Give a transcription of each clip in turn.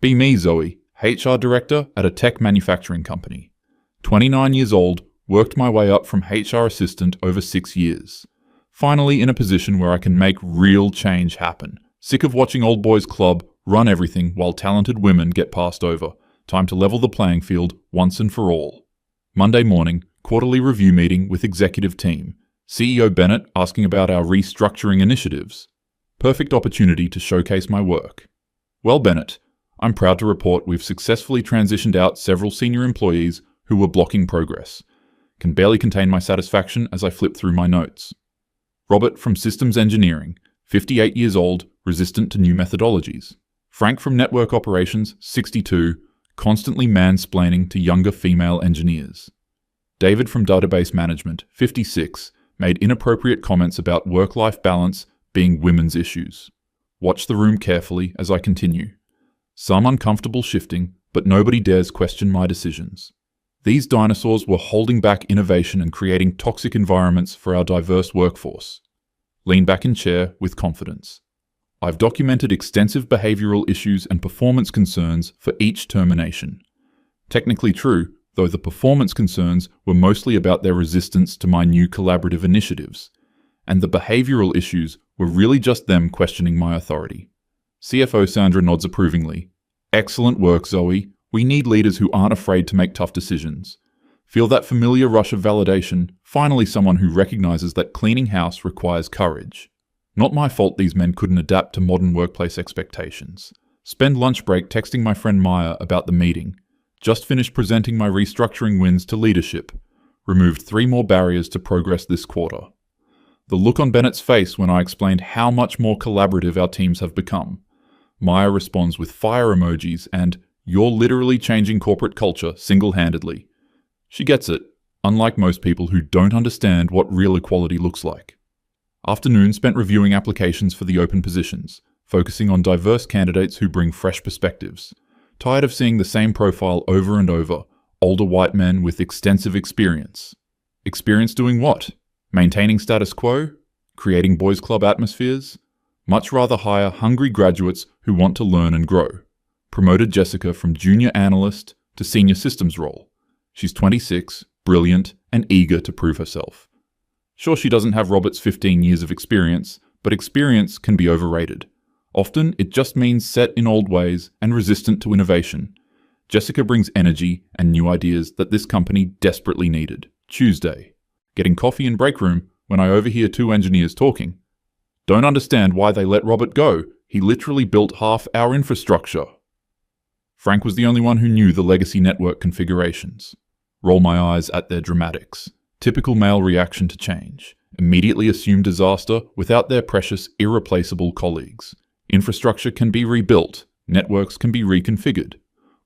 Be me, Zoe, HR director at a tech manufacturing company. 29 years old, worked my way up from HR assistant over 6 years. Finally in a position where I can make real change happen. Sick of watching old boys club run everything while talented women get passed over. Time to level the playing field once and for all. Monday morning, quarterly review meeting with executive team. CEO Bennett asking about our restructuring initiatives. Perfect opportunity to showcase my work. Well, Bennett, I'm proud to report we've successfully transitioned out several senior employees who were blocking progress. Can barely contain my satisfaction as I flip through my notes. Robert from Systems Engineering, 58 years old, resistant to new methodologies. Frank from Network Operations, 62, constantly mansplaining to younger female engineers. David from Database Management, 56, made inappropriate comments about work-life balance being women's issues. Watch the room carefully as I continue. Some uncomfortable shifting, but nobody dares question my decisions. These dinosaurs were holding back innovation and creating toxic environments for our diverse workforce. Lean back in chair with confidence. I've documented extensive behavioral issues and performance concerns for each termination. Technically true, though the performance concerns were mostly about their resistance to my new collaborative initiatives, and the behavioral issues were really just them questioning my authority. CFO Sandra nods approvingly. Excellent work, Zoe. We need leaders who aren't afraid to make tough decisions. Feel that familiar rush of validation, finally someone who recognizes that cleaning house requires courage. Not my fault these men couldn't adapt to modern workplace expectations. Spend lunch break texting my friend Maya about the meeting. Just finished presenting my restructuring wins to leadership. Removed 3 more barriers to progress this quarter. The look on Bennett's face when I explained how much more collaborative our teams have become. Maya responds with fire emojis and, "You're literally changing corporate culture single-handedly." She gets it, unlike most people who don't understand what real equality looks like. Afternoon spent reviewing applications for the open positions, focusing on diverse candidates who bring fresh perspectives. Tired of seeing the same profile over and over, older white men with extensive experience. Experience doing what? Maintaining status quo? Creating boys' club atmospheres? Much rather hire hungry graduates who want to learn and grow. Promoted Jessica from junior analyst to senior systems role. She's 26, brilliant, and eager to prove herself. Sure, she doesn't have Robert's 15 years of experience, but experience can be overrated. Often, it just means set in old ways and resistant to innovation. Jessica brings energy and new ideas that this company desperately needed. Tuesday. Getting coffee in break room when I overhear 2 engineers talking. Don't understand why they let Robert go. He literally built half our infrastructure. Frank was the only one who knew the legacy network configurations. Roll my eyes at their dramatics. Typical male reaction to change. Immediately assume disaster without their precious, irreplaceable colleagues. Infrastructure can be rebuilt. Networks can be reconfigured.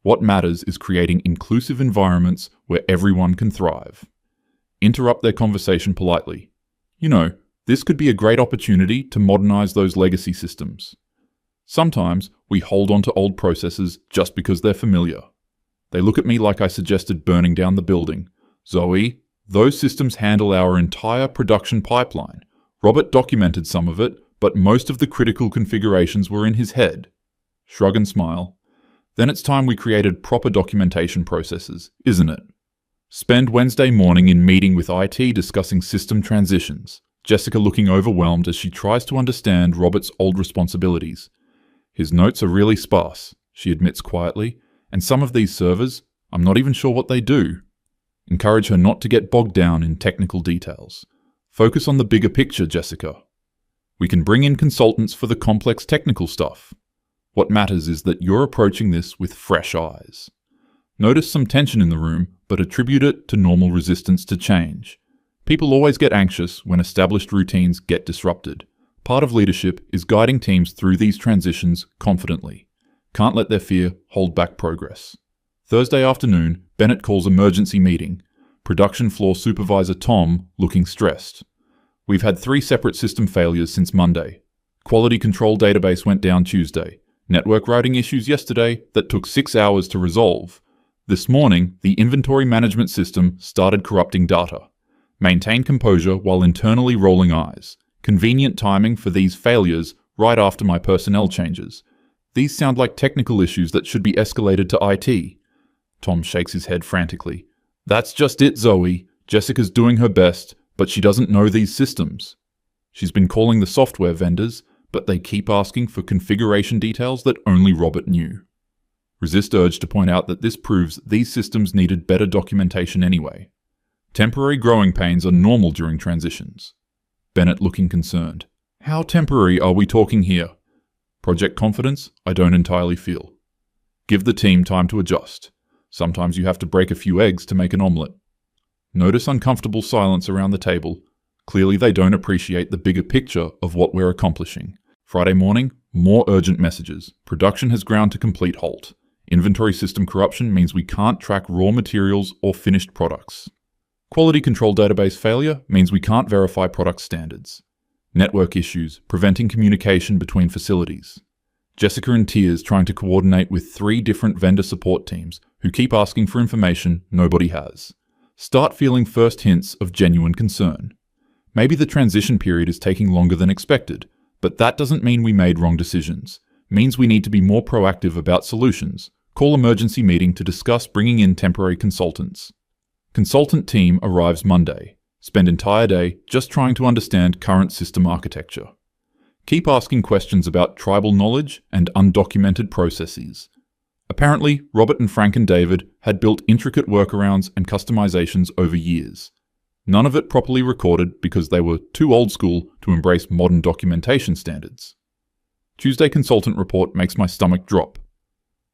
What matters is creating inclusive environments where everyone can thrive. Interrupt their conversation politely. You know, this could be a great opportunity to modernize those legacy systems. Sometimes we hold on to old processes just because they're familiar. They look at me like I suggested burning down the building. Zoe, those systems handle our entire production pipeline. Robert documented some of it, but most of the critical configurations were in his head. Shrug and smile. Then it's time we created proper documentation processes, isn't it? Spend Wednesday morning in meeting with IT discussing system transitions. Jessica looking overwhelmed as she tries to understand Robert's old responsibilities. His notes are really sparse, she admits quietly, and some of these servers, I'm not even sure what they do. Encourage her not to get bogged down in technical details. Focus on the bigger picture, Jessica. We can bring in consultants for the complex technical stuff. What matters is that you're approaching this with fresh eyes. Notice some tension in the room, but attribute it to normal resistance to change. People always get anxious when established routines get disrupted. Part of leadership is guiding teams through these transitions confidently. Can't let their fear hold back progress. Thursday afternoon, Bennett calls emergency meeting. Production floor supervisor Tom looking stressed. We've had 3 separate system failures since Monday. Quality control database went down Tuesday. Network routing issues yesterday that took 6 hours to resolve. This morning, the inventory management system started corrupting data. Maintain composure while internally rolling eyes. Convenient timing for these failures right after my personnel changes. These sound like technical issues that should be escalated to IT. Tom shakes his head frantically. That's just it, Zoe. Jessica's doing her best, but she doesn't know these systems. She's been calling the software vendors, but they keep asking for configuration details that only Robert knew. Resist urged to point out that this proves these systems needed better documentation anyway. Temporary growing pains are normal during transitions. Bennett looking concerned. How temporary are we talking here? Project confidence, I don't entirely feel. Give the team time to adjust. Sometimes you have to break a few eggs to make an omelette. Notice uncomfortable silence around the table. Clearly they don't appreciate the bigger picture of what we're accomplishing. Friday morning, more urgent messages. Production has ground to complete halt. Inventory system corruption means we can't track raw materials or finished products. Quality control database failure means we can't verify product standards. Network issues, preventing communication between facilities. Jessica in tears trying to coordinate with 3 different vendor support teams who keep asking for information nobody has. Start feeling first hints of genuine concern. Maybe the transition period is taking longer than expected, but that doesn't mean we made wrong decisions. It means we need to be more proactive about solutions. Call emergency meeting to discuss bringing in temporary consultants. Consultant team arrives Monday. Spend entire day just trying to understand current system architecture. Keep asking questions about tribal knowledge and undocumented processes. Apparently, Robert and Frank and David had built intricate workarounds and customizations over years. None of it properly recorded because they were too old school to embrace modern documentation standards. Tuesday consultant report makes my stomach drop.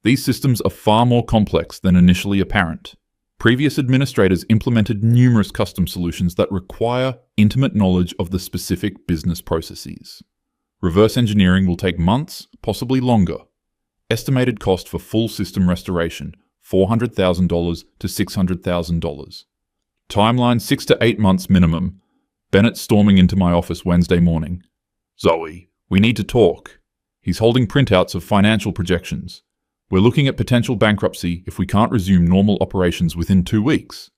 These systems are far more complex than initially apparent. Previous administrators implemented numerous custom solutions that require intimate knowledge of the specific business processes. Reverse engineering will take months, possibly longer. Estimated cost for full system restoration, $400,000 to $600,000. Timeline 6 to 8 months minimum. Bennett storming into my office Wednesday morning. Zoe, we need to talk. He's holding printouts of financial projections. We're looking at potential bankruptcy if we can't resume normal operations within 2 weeks.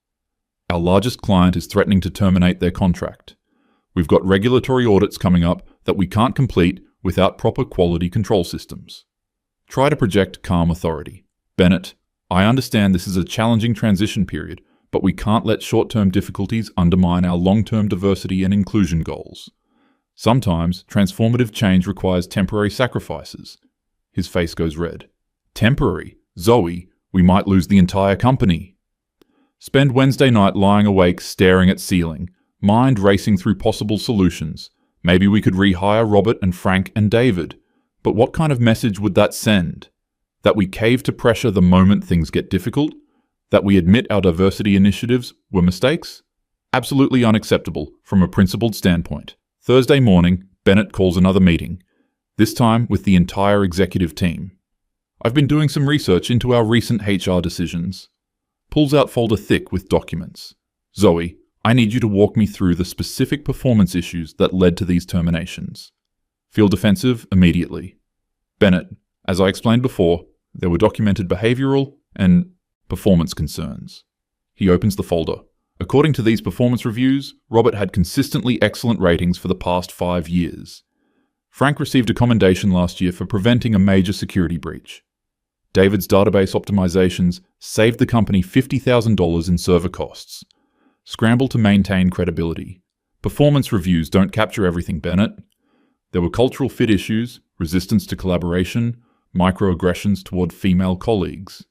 Our largest client is threatening to terminate their contract. We've got regulatory audits coming up that we can't complete without proper quality control systems. Try to project calm authority. Bennett, I understand this is a challenging transition period, but we can't let short-term difficulties undermine our long-term diversity and inclusion goals. Sometimes, transformative change requires temporary sacrifices. His face goes red. Temporary? Zoe, we might lose the entire company. Spend Wednesday night lying awake staring at ceiling, mind racing through possible solutions. Maybe we could rehire Robert and Frank and David. But what kind of message would that send? That we cave to pressure the moment things get difficult? That we admit our diversity initiatives were mistakes? Absolutely unacceptable from a principled standpoint. Thursday morning, Bennett calls another meeting, this time with the entire executive team. I've been doing some research into our recent HR decisions. Pulls out folder thick with documents. Zoe, I need you to walk me through the specific performance issues that led to these terminations. Feel defensive immediately. Bennett, as I explained before, there were documented behavioral and performance concerns. He opens the folder. According to these performance reviews, Robert had consistently excellent ratings for the past 5 years. Frank received a commendation last year for preventing a major security breach. David's database optimizations saved the company $50,000 in server costs. Scramble to maintain credibility. Performance reviews don't capture everything, Bennett. There were cultural fit issues, resistance to collaboration, microaggressions toward female colleagues.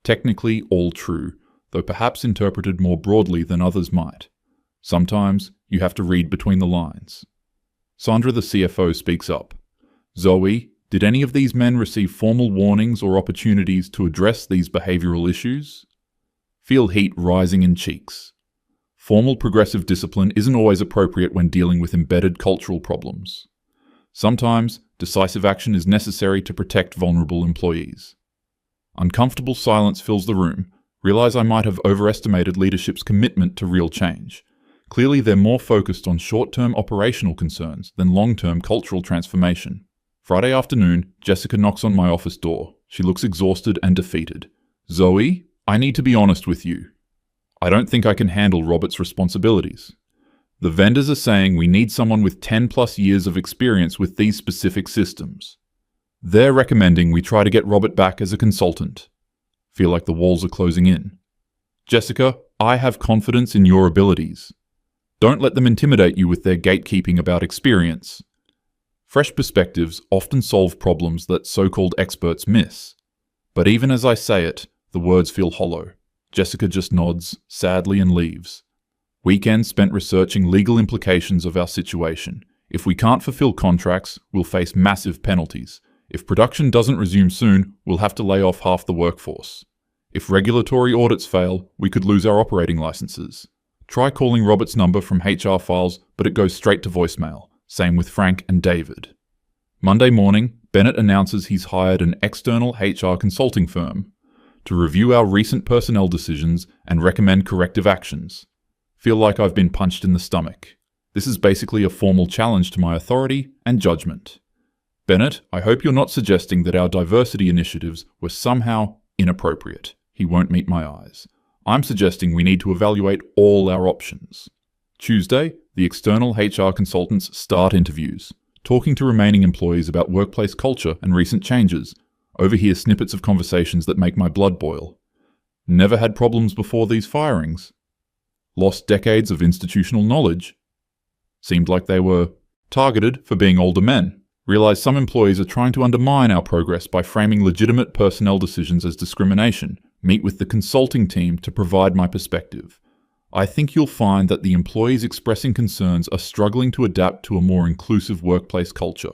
Technically all true, though perhaps interpreted more broadly than others might. Sometimes you have to read between the lines. Sandra, the CFO, speaks up. Zoe, did any of these men receive formal warnings or opportunities to address these behavioral issues? Feel heat rising in cheeks. Formal progressive discipline isn't always appropriate when dealing with embedded cultural problems. Sometimes, decisive action is necessary to protect vulnerable employees. Uncomfortable silence fills the room. Realize I might have overestimated leadership's commitment to real change. Clearly, they're more focused on short-term operational concerns than long-term cultural transformation. Friday afternoon, Jessica knocks on my office door. She looks exhausted and defeated. Zoe, I need to be honest with you. I don't think I can handle Robert's responsibilities. The vendors are saying we need someone with 10+ years of experience with these specific systems. They're recommending we try to get Robert back as a consultant. Feel like the walls are closing in. Jessica, I have confidence in your abilities. Don't let them intimidate you with their gatekeeping about experience. Fresh perspectives often solve problems that so-called experts miss. But even as I say it, the words feel hollow. Jessica just nods, sadly, and leaves. Weekends spent researching legal implications of our situation. If we can't fulfill contracts, we'll face massive penalties. If production doesn't resume soon, we'll have to lay off half the workforce. If regulatory audits fail, we could lose our operating licenses. Try calling Robert's number from HR files, but it goes straight to voicemail. Same with Frank and David. Monday morning, Bennett announces he's hired an external HR consulting firm to review our recent personnel decisions and recommend corrective actions. Feel like I've been punched in the stomach. This is basically a formal challenge to my authority and judgment. Bennett, I hope you're not suggesting that our diversity initiatives were somehow inappropriate. He won't meet my eyes. I'm suggesting we need to evaluate all our options. Tuesday, the external HR consultants start interviews, talking to remaining employees about workplace culture and recent changes. Overhear snippets of conversations that make my blood boil. Never had problems before these firings. Lost decades of institutional knowledge. Seemed like they were targeted for being older men. Realized some employees are trying to undermine our progress by framing legitimate personnel decisions as discrimination. Meet with the consulting team to provide my perspective. I think you'll find that the employees expressing concerns are struggling to adapt to a more inclusive workplace culture.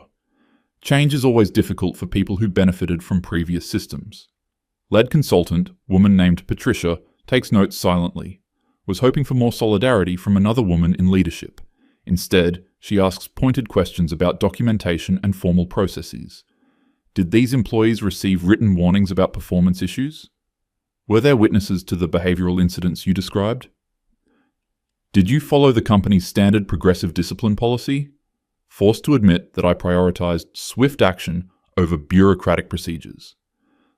Change is always difficult for people who benefited from previous systems. Lead consultant, woman named Patricia, takes notes silently. Was hoping for more solidarity from another woman in leadership. Instead, she asks pointed questions about documentation and formal processes. Did these employees receive written warnings about performance issues? Were there witnesses to the behavioral incidents you described? Did you follow the company's standard progressive discipline policy? Forced to admit that I prioritized swift action over bureaucratic procedures.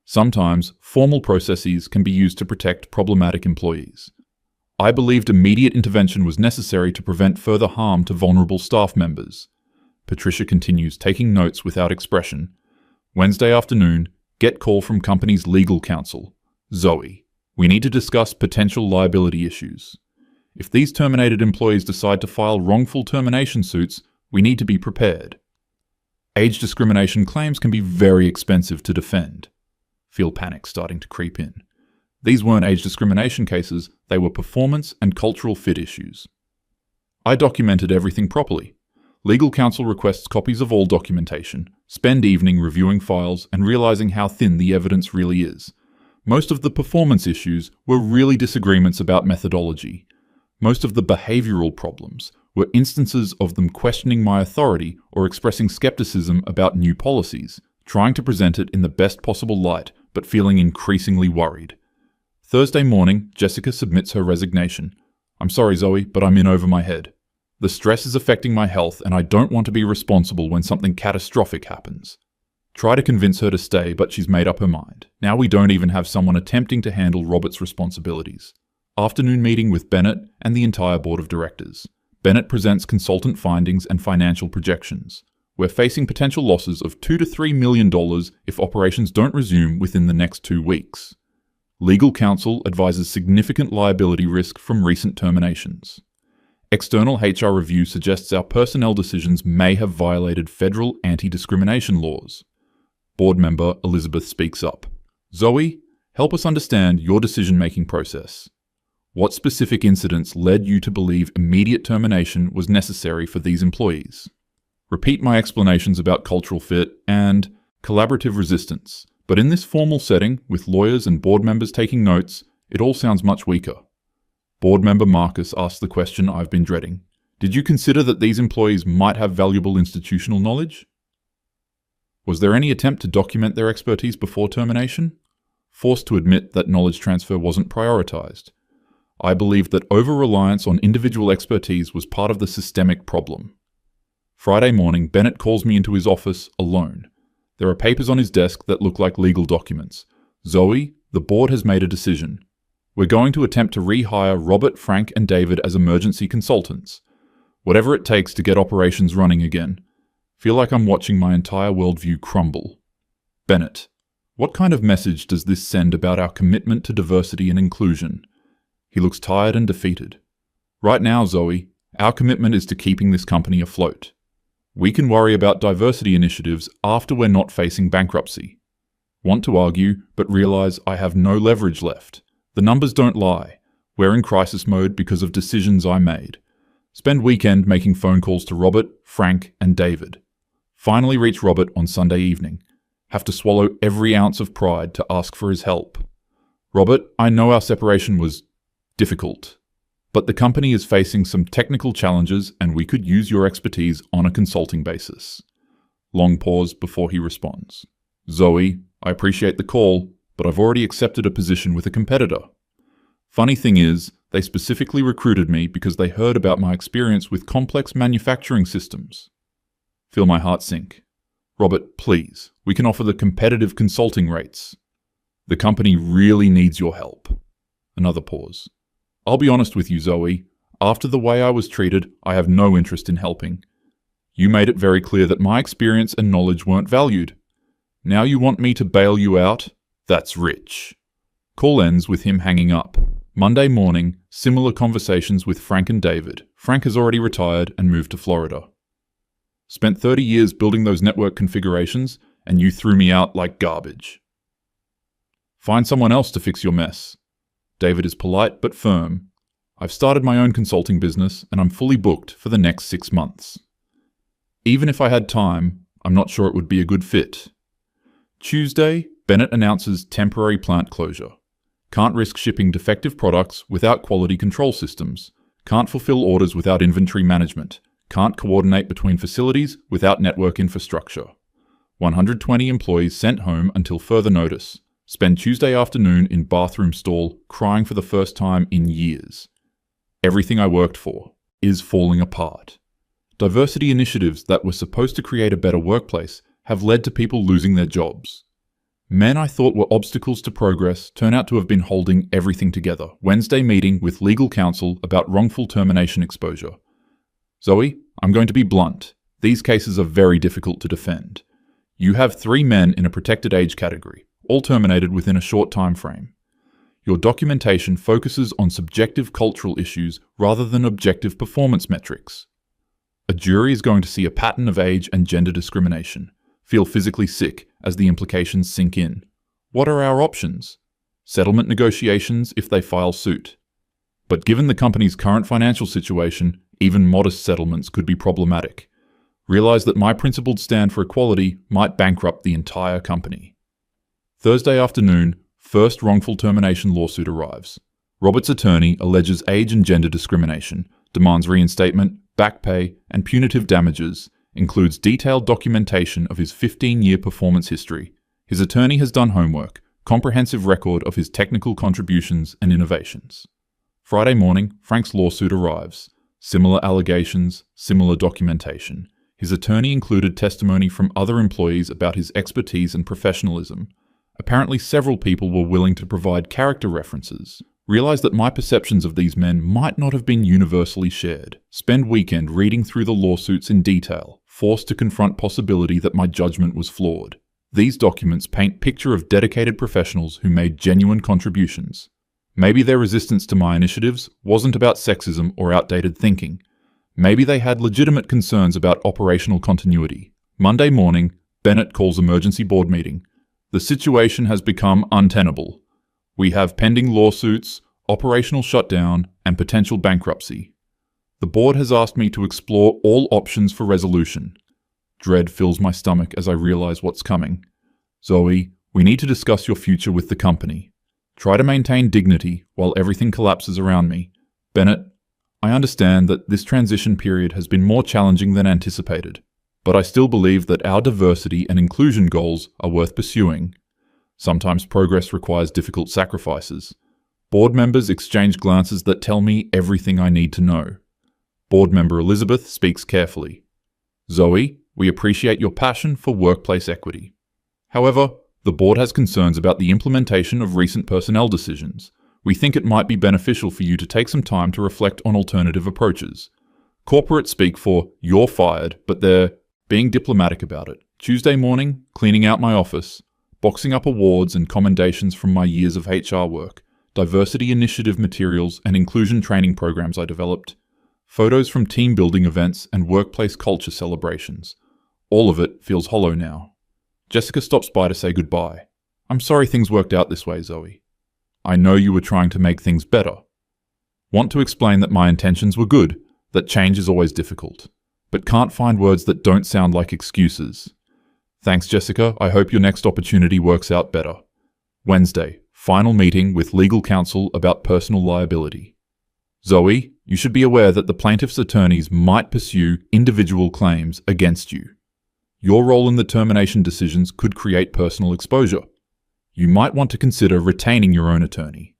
Sometimes, formal processes can be used to protect problematic employees. I believed immediate intervention was necessary to prevent further harm to vulnerable staff members. Patricia continues, taking notes without expression. Wednesday afternoon, get call from company's legal counsel. Zoe, we need to discuss potential liability issues. If these terminated employees decide to file wrongful termination suits, we need to be prepared. Age discrimination claims can be very expensive to defend. Feel panic starting to creep in. These weren't age discrimination cases, they were performance and cultural fit issues. I documented everything properly. Legal counsel requests copies of all documentation, spend evening reviewing files and realizing how thin the evidence really is. Most of the performance issues were really disagreements about methodology. Most of the behavioral problems were instances of them questioning my authority or expressing skepticism about new policies, trying to present it in the best possible light, but feeling increasingly worried. Thursday morning, Jessica submits her resignation. I'm sorry, Zoe, but I'm in over my head. The stress is affecting my health and I don't want to be responsible when something catastrophic happens. Try to convince her to stay, but she's made up her mind. Now we don't even have someone attempting to handle Robert's responsibilities. Afternoon meeting with Bennett and the entire board of directors. Bennett presents consultant findings and financial projections. We're facing potential losses of $2 to $3 million if operations don't resume within the next 2 weeks. Legal counsel advises significant liability risk from recent terminations. External HR review suggests our personnel decisions may have violated federal anti-discrimination laws. Board member Elizabeth speaks up. Zoe, help us understand your decision-making process. What specific incidents led you to believe immediate termination was necessary for these employees? Repeat my explanations about cultural fit and collaborative resistance, but in this formal setting, with lawyers and board members taking notes, it all sounds much weaker. Board member Marcus asks the question I've been dreading. Did you consider that these employees might have valuable institutional knowledge? Was there any attempt to document their expertise before termination? Forced to admit that knowledge transfer wasn't prioritized. I believed that over-reliance on individual expertise was part of the systemic problem. Friday morning, Bennett calls me into his office alone. There are papers on his desk that look like legal documents. Zoe, the board has made a decision. We're going to attempt to rehire Robert, Frank, and David as emergency consultants. Whatever it takes to get operations running again. Feel like I'm watching my entire worldview crumble. Bennett, what kind of message does this send about our commitment to diversity and inclusion? He looks tired and defeated. Right now, Zoe, our commitment is to keeping this company afloat. We can worry about diversity initiatives after we're not facing bankruptcy. Want to argue, but realize I have no leverage left. The numbers don't lie. We're in crisis mode because of decisions I made. Spend weekend making phone calls to Robert, Frank, and David. Finally reach Robert on Sunday evening. Have to swallow every ounce of pride to ask for his help. Robert, I know our separation was difficult, but the company is facing some technical challenges and we could use your expertise on a consulting basis. Long pause before he responds. Zoe, I appreciate the call, but I've already accepted a position with a competitor. Funny thing is, they specifically recruited me because they heard about my experience with complex manufacturing systems. Feel my heart sink. Robert, please, we can offer the competitive consulting rates. The company really needs your help. Another pause. I'll be honest with you, Zoe. After the way I was treated, I have no interest in helping. You made it very clear that my experience and knowledge weren't valued. Now you want me to bail you out? That's rich. Call ends with him hanging up. Monday morning, similar conversations with Frank and David. Frank has already retired and moved to Florida. Spent 30 years building those network configurations, and you threw me out like garbage. Find someone else to fix your mess. David is polite but firm. I've started my own consulting business, and I'm fully booked for the next 6 months. Even if I had time, I'm not sure it would be a good fit. Tuesday, Bennett announces temporary plant closure. Can't risk shipping defective products without quality control systems. Can't fulfill orders without inventory management. Can't coordinate between facilities without network infrastructure. 120 employees sent home until further notice. Spend Tuesday afternoon in bathroom stall crying for the first time in years. Everything I worked for is falling apart. Diversity initiatives that were supposed to create a better workplace have led to people losing their jobs. Men I thought were obstacles to progress turn out to have been holding everything together. Wednesday meeting with legal counsel about wrongful termination exposure. Zoe, I'm going to be blunt. These cases are very difficult to defend. You have 3 men in a protected age category, all terminated within a short time frame. Your documentation focuses on subjective cultural issues rather than objective performance metrics. A jury is going to see a pattern of age and gender discrimination, feel physically sick as the implications sink in. What are our options? Settlement negotiations if they file suit. But given the company's current financial situation, even modest settlements could be problematic. Realize that my principled stand for equality might bankrupt the entire company. Thursday afternoon, first wrongful termination lawsuit arrives. Robert's attorney alleges age and gender discrimination, demands reinstatement, back pay, and punitive damages, includes detailed documentation of his 15-year performance history. His attorney has done homework, comprehensive record of his technical contributions and innovations. Friday morning, Frank's lawsuit arrives. Similar allegations, similar documentation. His attorney included testimony from other employees about his expertise and professionalism. Apparently several people were willing to provide character references. Realize that my perceptions of these men might not have been universally shared. Spend weekend reading through the lawsuits in detail, forced to confront possibility that my judgment was flawed. These documents paint picture of dedicated professionals who made genuine contributions. Maybe their resistance to my initiatives wasn't about sexism or outdated thinking. Maybe they had legitimate concerns about operational continuity. Monday morning, Bennett calls emergency board meeting. The situation has become untenable. We have pending lawsuits, operational shutdown, and potential bankruptcy. The board has asked me to explore all options for resolution. Dread fills my stomach as I realize what's coming. Zoe, we need to discuss your future with the company. Try to maintain dignity while everything collapses around me. Bennett, I understand that this transition period has been more challenging than anticipated, but I still believe that our diversity and inclusion goals are worth pursuing. Sometimes progress requires difficult sacrifices. Board members exchange glances that tell me everything I need to know. Board member Elizabeth speaks carefully. Zoe, we appreciate your passion for workplace equity. However, the board has concerns about the implementation of recent personnel decisions. We think it might be beneficial for you to take some time to reflect on alternative approaches. Corporate speak for, you're fired, but they're being diplomatic about it. Tuesday morning, cleaning out my office. boxing up awards and commendations from my years of HR work, diversity initiative materials and inclusion training programs I developed, photos from team building events and workplace culture celebrations. All of it feels hollow now. Jessica stops by to say goodbye. I'm sorry things worked out this way, Zoe. I know you were trying to make things better. Want to explain that my intentions were good, that change is always difficult, but can't find words that don't sound like excuses. Thanks, Jessica. I hope your next opportunity works out better. Wednesday, final meeting with legal counsel about personal liability. Zoe, you should be aware that the plaintiff's attorneys might pursue individual claims against you. Your role in the termination decisions could create personal exposure. You might want to consider retaining your own attorney.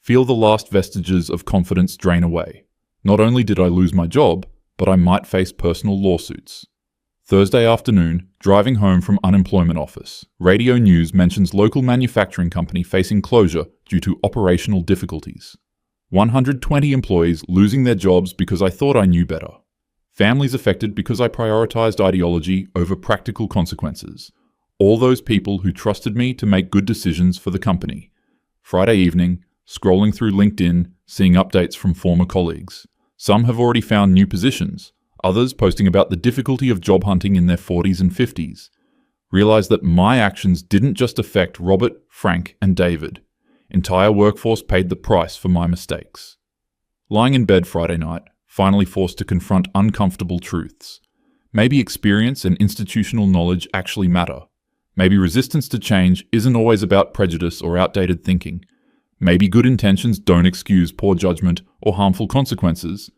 Feel the last vestiges of confidence drain away. Not only did I lose my job, but I might face personal lawsuits. Thursday afternoon, driving home from unemployment office, radio news mentions local manufacturing company facing closure due to operational difficulties. 120 employees losing their jobs because I thought I knew better. Families affected because I prioritized ideology over practical consequences. All those people who trusted me to make good decisions for the company. Friday evening, scrolling through LinkedIn, seeing updates from former colleagues. Some have already found new positions, others posting about the difficulty of job hunting in their 40s and 50s. Realize that my actions didn't just affect Robert, Frank, and David. Entire workforce paid the price for my mistakes. Lying in bed Friday night, finally forced to confront uncomfortable truths. Maybe experience and institutional knowledge actually matter. Maybe resistance to change isn't always about prejudice or outdated thinking. Maybe good intentions don't excuse poor judgment or harmful consequences.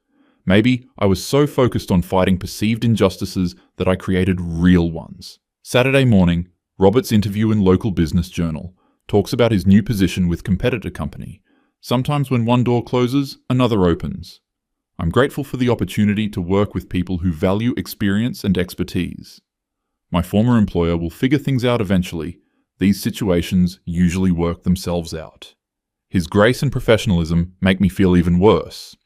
Maybe I was so focused on fighting perceived injustices that I created real ones. Saturday morning, Robert's interview in local business journal talks about his new position with competitor company. Sometimes when one door closes, another opens. I'm grateful for the opportunity to work with people who value experience and expertise. My former employer will figure things out eventually. These situations usually work themselves out. His grace and professionalism make me feel even worse.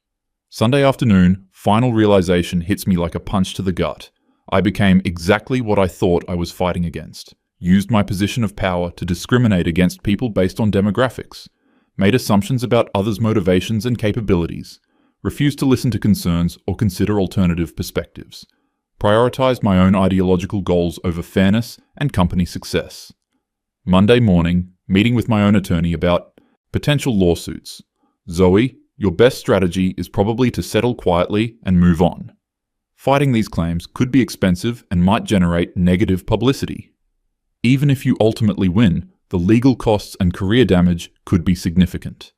Sunday afternoon, final realization hits me like a punch to the gut. I became exactly what I thought I was fighting against. Used my position of power to discriminate against people based on demographics. Made assumptions about others' motivations and capabilities. Refused to listen to concerns or consider alternative perspectives. Prioritized my own ideological goals over fairness and company success. Monday morning, meeting with my own attorney about potential lawsuits. Zoe, your best strategy is probably to settle quietly and move on. Fighting these claims could be expensive and might generate negative publicity. Even if you ultimately win, the legal costs and career damage could be significant.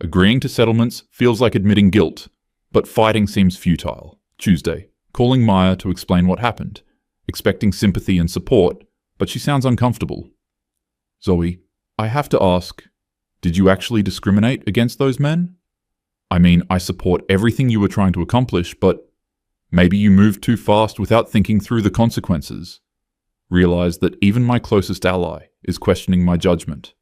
Agreeing to settlements feels like admitting guilt, but fighting seems futile. Tuesday, calling Maya to explain what happened, expecting sympathy and support, but she sounds uncomfortable. Zoe, I have to ask, did you actually discriminate against those men? I mean, I support everything you were trying to accomplish, but maybe you moved too fast without thinking through the consequences. Realize that even my closest ally is questioning my judgment.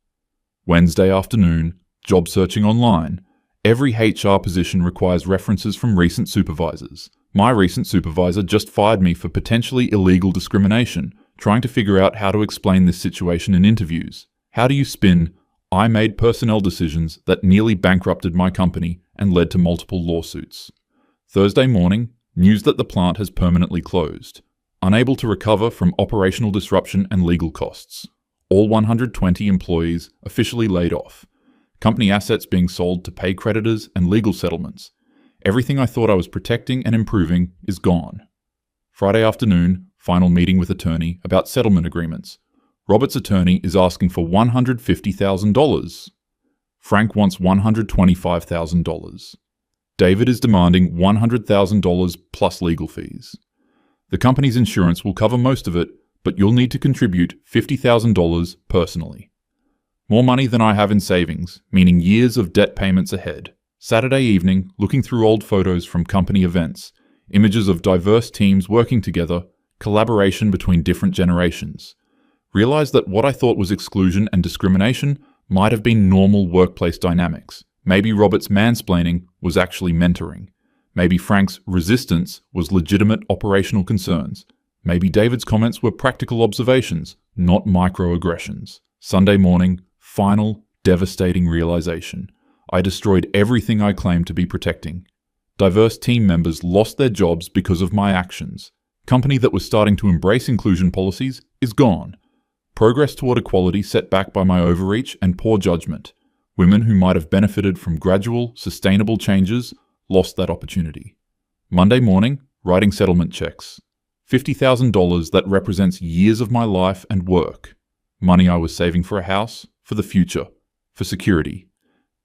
Wednesday afternoon, job searching online. Every HR position requires references from recent supervisors. My recent supervisor just fired me for potentially illegal discrimination, trying to figure out how to explain this situation in interviews. How do you spin, I made personnel decisions that nearly bankrupted my company and led to multiple lawsuits? Thursday morning, news that the plant has permanently closed. Unable to recover from operational disruption and legal costs. All 120 employees officially laid off. Company assets being sold to pay creditors and legal settlements. Everything I thought I was protecting and improving is gone. Friday afternoon, final meeting with attorney about settlement agreements. Robert's attorney is asking for $150,000. Frank wants $125,000. David is demanding $100,000 plus legal fees. The company's insurance will cover most of it, but you'll need to contribute $50,000 personally. More money than I have in savings, meaning years of debt payments ahead. Saturday evening, looking through old photos from company events, images of diverse teams working together, collaboration between different generations. Realized that what I thought was exclusion and discrimination might have been normal workplace dynamics. Maybe Robert's mansplaining was actually mentoring. Maybe Frank's resistance was legitimate operational concerns. Maybe David's comments were practical observations, not microaggressions. Sunday morning, final, devastating realization. I destroyed everything I claimed to be protecting. Diverse team members lost their jobs because of my actions. Company that was starting to embrace inclusion policies is gone. Progress toward equality set back by my overreach and poor judgment. Women who might have benefited from gradual, sustainable changes lost that opportunity. Monday morning, writing settlement checks. $50,000 that represents years of my life and work. Money I was saving for a house, for the future, for security.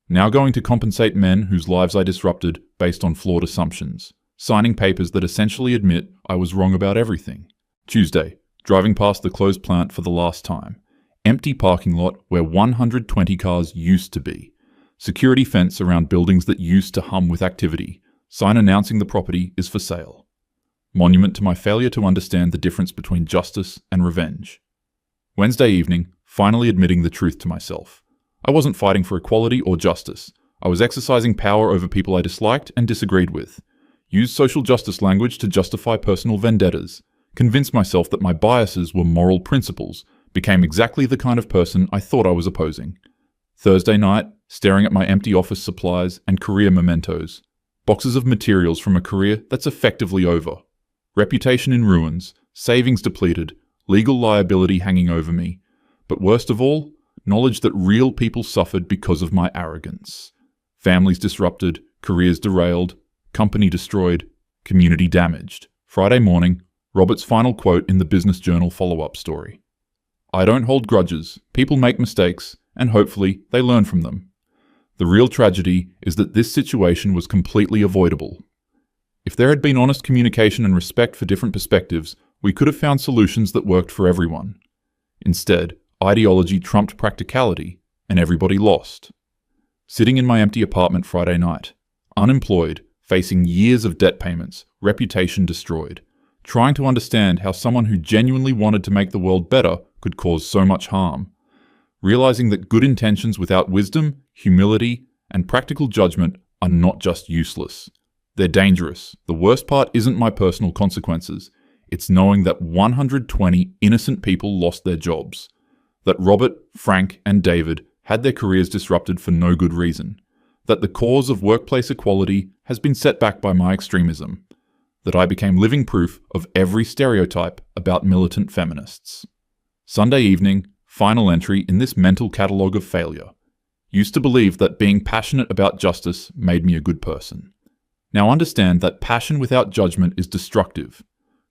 Now going to compensate men whose lives I disrupted based on flawed assumptions. Signing papers that essentially admit I was wrong about everything. Tuesday, driving past the closed plant for the last time. Empty parking lot where 120 cars used to be. Security fence around buildings that used to hum with activity. Sign announcing the property is for sale. Monument to my failure to understand the difference between justice and revenge. Wednesday evening, finally admitting the truth to myself. I wasn't fighting for equality or justice. I was exercising power over people I disliked and disagreed with. Used social justice language to justify personal vendettas. Convinced myself that my biases were moral principles. Became exactly the kind of person I thought I was opposing. Thursday night, staring at my empty office supplies and career mementos. Boxes of materials from a career that's effectively over. Reputation in ruins, savings depleted, legal liability hanging over me. But worst of all, knowledge that real people suffered because of my arrogance. Families disrupted, careers derailed, company destroyed, community damaged. Friday morning, Robert's final quote in the Business Journal follow-up story. I don't hold grudges. People make mistakes, and hopefully they learn from them. The real tragedy is that this situation was completely avoidable. If there had been honest communication and respect for different perspectives, we could have found solutions that worked for everyone. Instead, ideology trumped practicality, and everybody lost. Sitting in my empty apartment Friday night, unemployed, facing years of debt payments, reputation destroyed, trying to understand how someone who genuinely wanted to make the world better could cause so much harm. Realizing that good intentions without wisdom, humility, and practical judgment are not just useless. They're dangerous. The worst part isn't my personal consequences. It's knowing that 120 innocent people lost their jobs. That Robert, Frank, and David had their careers disrupted for no good reason. That the cause of workplace equality has been set back by my extremism. That I became living proof of every stereotype about militant feminists. Sunday evening, final entry in this mental catalogue of failure. Used to believe that being passionate about justice made me a good person. Now understand that passion without judgment is destructive.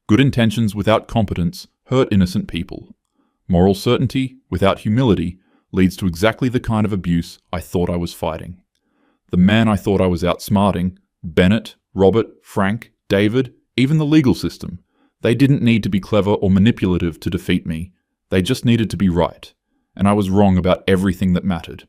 Good intentions without competence hurt innocent people. Moral certainty without humility leads to exactly the kind of abuse I thought I was fighting. The man I thought I was outsmarting, Bennett, Robert, Frank, David, even the legal system, they didn't need to be clever or manipulative to defeat me. They just needed to be right. And I was wrong about everything that mattered.